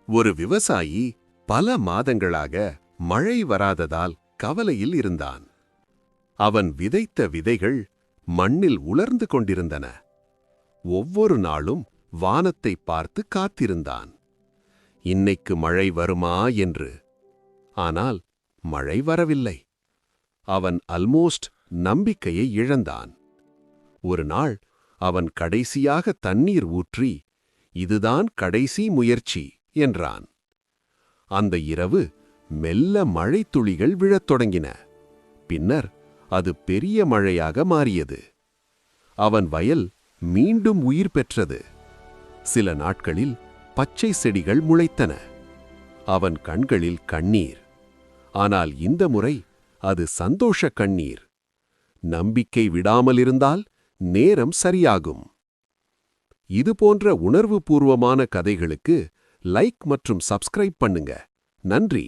ஒரு விவசாயி பல மாதங்களாக மழை வராததால் கவலையில் இருந்தான். அவன் விதைத்த விதைகள் மண்ணில் உலர்ந்து கொண்டிருந்தன. ஒவ்வொரு நாளும் வானத்தை பார்த்து காத்திருந்தான். இன்னைக்கு மழை வருமா என்று. ஆனால் மழை வரவில்லை. அவன் அல்மோஸ்ட் நம்பிக்கையை இழந்தான். ஒரு நாள் அவன் கடைசியாக தண்ணீர் ஊற்றி, இதுதான் கடைசி முயற்சி என்றான். அந்த இரவு மெல்ல மழைத்துளிகள் விழத் தொடங்கின. பின்னர் அது பெரிய மழையாக மாறியது. அவன் வயல் மீண்டும் உயிர் பெற்றது. சில நாட்களில் பச்சை செடிகள் முளைத்தன. அவன் கண்களில் கண்ணீர். ஆனால் இந்த முறை அது சந்தோஷ கண்ணீர். நம்பிக்கை விடாமலிருந்தால் நேரம் சரியாகும். இதுபோன்ற உணர்வுபூர்வமான கதைகளுக்கு லைக் மற்றும் சப்ஸ்கிரைப் பண்ணுங்க. நன்றி.